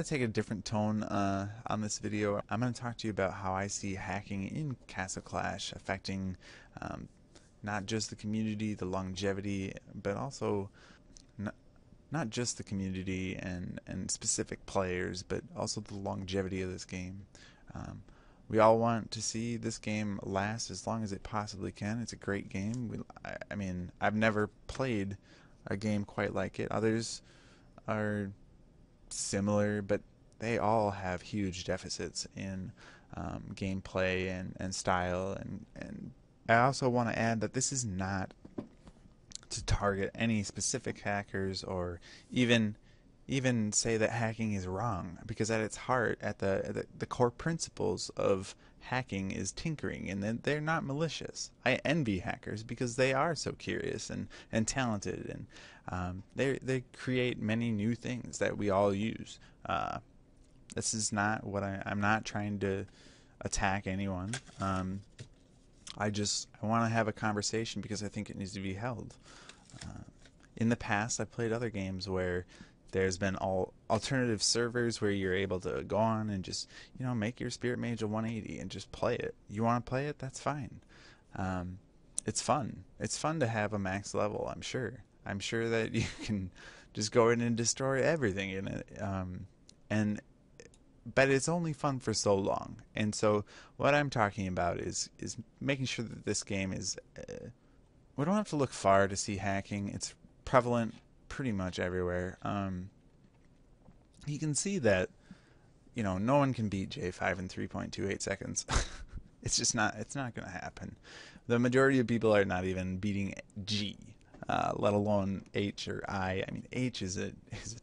to take a different tone on this video. I'm going to talk to you about how I see hacking in Castle Clash affecting um, not just the community, the longevity, but also not, not just the community and specific players, but also the longevity of this game. Um, we all want to see this game last as long as it possibly can. It's a great game. I mean, I've never played a game quite like it. Others are similar, but they all have huge deficits in gameplay and style. And I also want to add that this is not to target any specific hackers or even say that hacking is wrong, because at its heart, at the core principles of hacking is tinkering, and they're not malicious. I envy hackers because they are so curious and talented, and they create many new things that we all use. This is not what I'm not trying to attack anyone. I want to have a conversation because I think it needs to be held. In the past, I played other games where there's been alternative servers where you're able to go on and just, make your Spirit Mage a 180 and just play it. You want to play it? That's fine. It's fun. It's fun to have a max level, I'm sure. I'm sure that you can just go in and destroy everything in it. But it's only fun for so long. And so what I'm talking about is making sure that this game is... we don't have to look far to see hacking. It's prevalent pretty much everywhere. You can see that, no one can beat J5 in 3.28 seconds. It's not going to happen. The majority of people are not even beating G, let alone H or I. I mean, H is a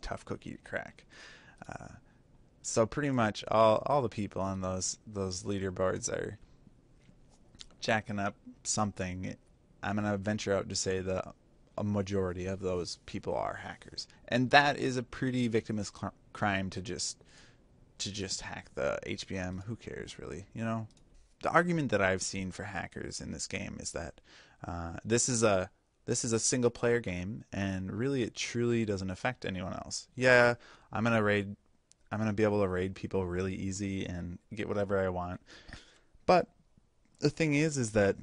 tough cookie to crack. So pretty much all the people on those leaderboards are jacking up something. I'm going to venture out to say that a majority of those people are hackers, and that is a pretty victimless crime to just hack the HBM. Who cares, really? The argument that I've seen for hackers in this game is that this is a single player game, and really it truly doesn't affect anyone else. Yeah, I'm gonna be able to raid people really easy and get whatever I want, but the thing is that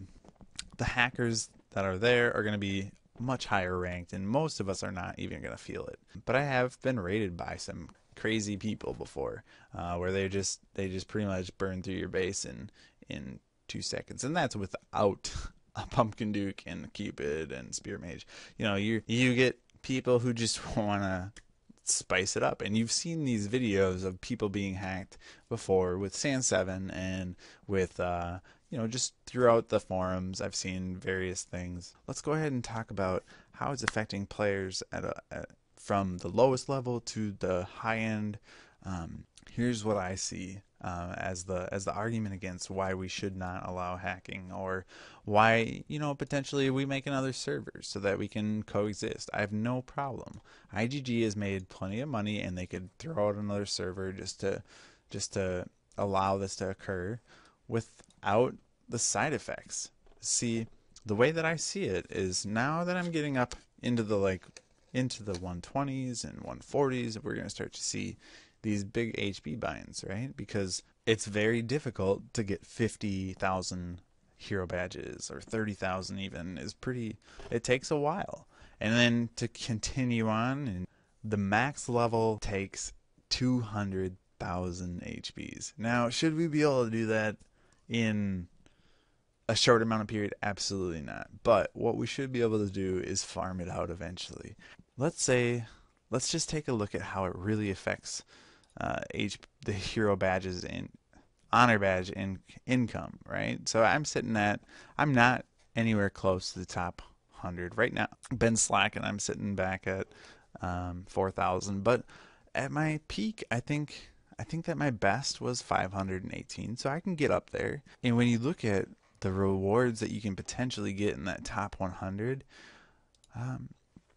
the hackers that are there are going to be much higher ranked, and most of us are not even going to feel it. But I have been raided by some crazy people before, where they just pretty much burn through your base in 2 seconds, and that's without a Pumpkin Duke and Cupid and Spear Mage. You get people who just want to spice it up, and you've seen these videos of people being hacked before with Sand7 and with just throughout the forums. I've seen various things. Let's go ahead and talk about how it's affecting players from the lowest level to the high end. Here's what I see as the argument against why we should not allow hacking, or why potentially we make another server so that we can coexist. I have no problem. IGG has made plenty of money, and they could throw out another server just to allow this to occur without the side effects. See, the way that I see it is, now that I'm getting up into the 120s and 140s, we're going to start to see these big HB binds, right? Because it's very difficult to get 50,000 hero badges, or 30,000 even it takes a while. And then to continue on, and the max level takes 200,000 HBs. Now, should we be able to do that in a short amount of period? Absolutely not. But what we should be able to do is farm it out eventually. Let's just take a look at how it really affects the hero badges and honor badge income, right? So I'm not anywhere close to the top 100 right now. Been slacking. I'm sitting back at 4,000, but at my peak, I think that my best was 518, so I can get up there. And when you look at the rewards that you can potentially get in that top 100,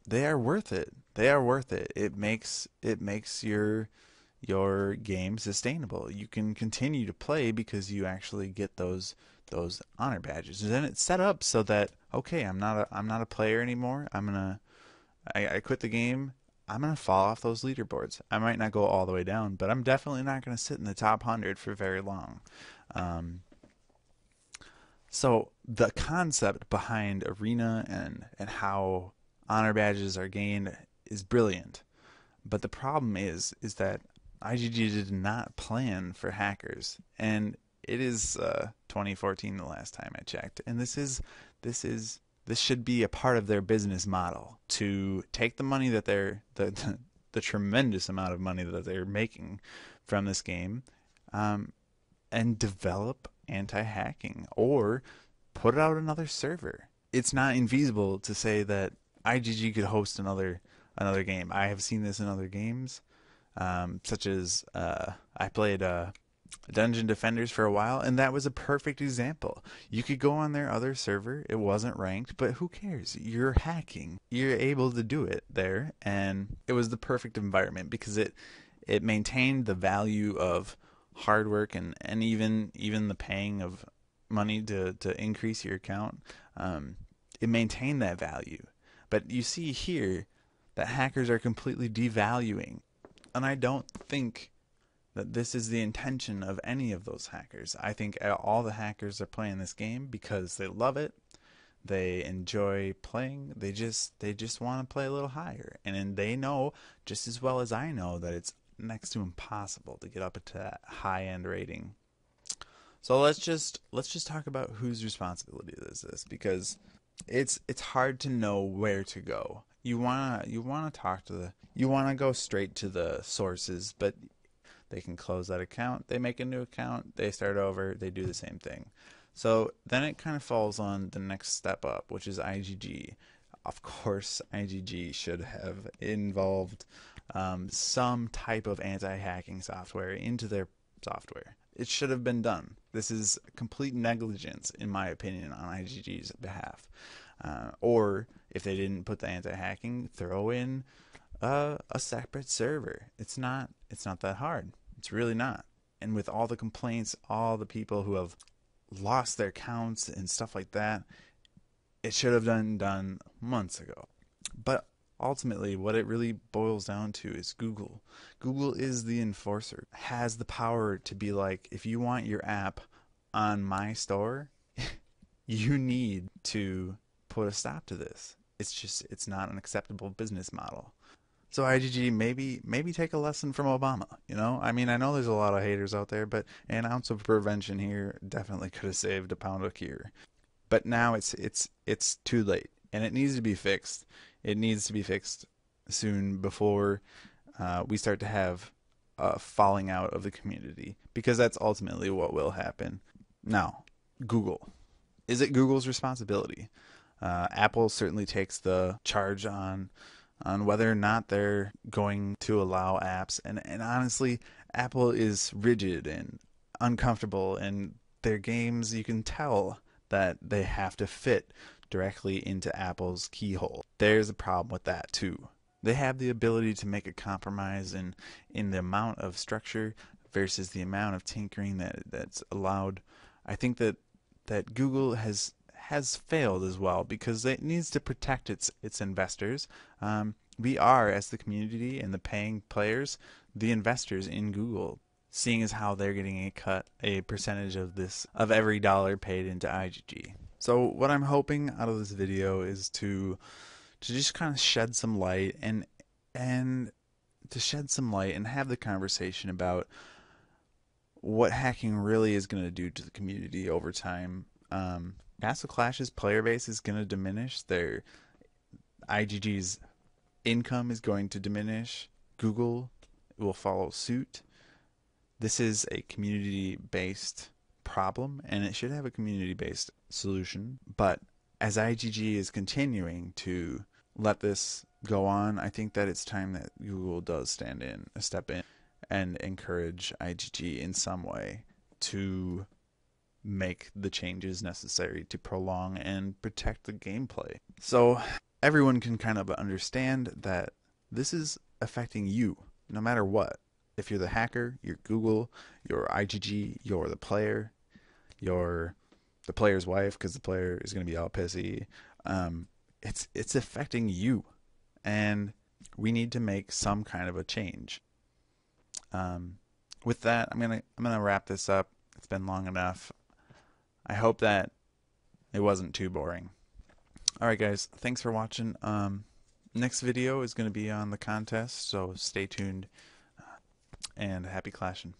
they are worth it. They are worth it. It makes your game sustainable. You can continue to play because you actually get those honor badges. And then it's set up so that, okay, I'm not a player anymore. I quit the game. I'm going to fall off those leaderboards. I might not go all the way down, but I'm definitely not going to sit in the top 100 for very long. Um, so the concept behind Arena and how honor badges are gained is brilliant. But the problem is that IGG did not plan for hackers, and it is 2014 the last time I checked, and this is this should be a part of their business model to take the money that the tremendous amount of money that they're making from this game, um, and develop anti-hacking or put out another server. It's not infeasible to say that IGG could host another game. I have seen this in other games, such as I played Dungeon Defenders for a while, and that was a perfect example. You could go on their other server, it wasn't ranked, but who cares? You're hacking. You're able to do it there, and it was the perfect environment because it maintained the value of hard work and even the paying of money to increase your account. It maintained that value. But you see here that hackers are completely devaluing. And I don't think that this is the intention of any of those hackers. I think all the hackers are playing this game because they love it. They enjoy playing. They just want to play a little higher. And they know just as well as I know that it's next to impossible to get up to that high-end rating. So let's just talk about whose responsibility is this, because it's hard to know where to go. You wanna talk to you wanna go straight to the sources, but they can close that account, they make a new account, they start over, they do the same thing. So then it kind of falls on the next step up, which is IGG. Of course, IGG should have involved some type of anti-hacking software into their software. It should have been done. This is complete negligence, in my opinion, on IGG's behalf. Or if they didn't put the anti-hacking, throw in a separate server. It's not that hard. It's really not. And with all the complaints, all the people who have lost their accounts and stuff like that, it should have been done months ago. But ultimately, what it really boils down to is Google. Google is the enforcer, has the power to be like, if you want your app on my store, you need to put a stop to this. It's not an acceptable business model. So IGG, maybe take a lesson from Obama. I mean, I know there's a lot of haters out there, but an ounce of prevention here definitely could have saved a pound of cure. But now it's too late, and it needs to be fixed. It needs to be fixed soon before we start to have a falling out of the community, because that's ultimately what will happen. Now, Google. Is it Google's responsibility? Apple certainly takes the charge on whether or not they're going to allow apps. And honestly, Apple is rigid and uncomfortable, and their games, you can tell that they have to fit directly into Apple's keyhole. There's a problem with that too. They have the ability to make a compromise in the amount of structure versus the amount of tinkering that's allowed. I think that Google has failed as well, because it needs to protect its investors. We are, as the community and the paying players, the investors in Google, seeing as how they're getting a percentage of every dollar paid into IGG. So what I'm hoping out of this video is to just kind of shed some light and to shed some light and have the conversation about what hacking really is going to do to the community over time. Castle Clash's player base is going to diminish. Their IGG's income is going to diminish. Google will follow suit. This is a community-based problem, and it should have a community-based solution. But as IGG is continuing to let this go on, I think that it's time that Google does step in, and encourage IGG in some way to make the changes necessary to prolong and protect the gameplay. So everyone can kind of understand that this is affecting you, no matter what. If you're the hacker, you're Google, you're IGG, you're the player, you're the player's wife because the player is going to be all pissy. It's affecting you. And We need to make some kind of a change. With that, I'm gonna wrap this up. It's been long enough. I hope that it wasn't too boring. All right, guys. Thanks for watching. Next video is going to be on the contest, so stay tuned, and happy clashing.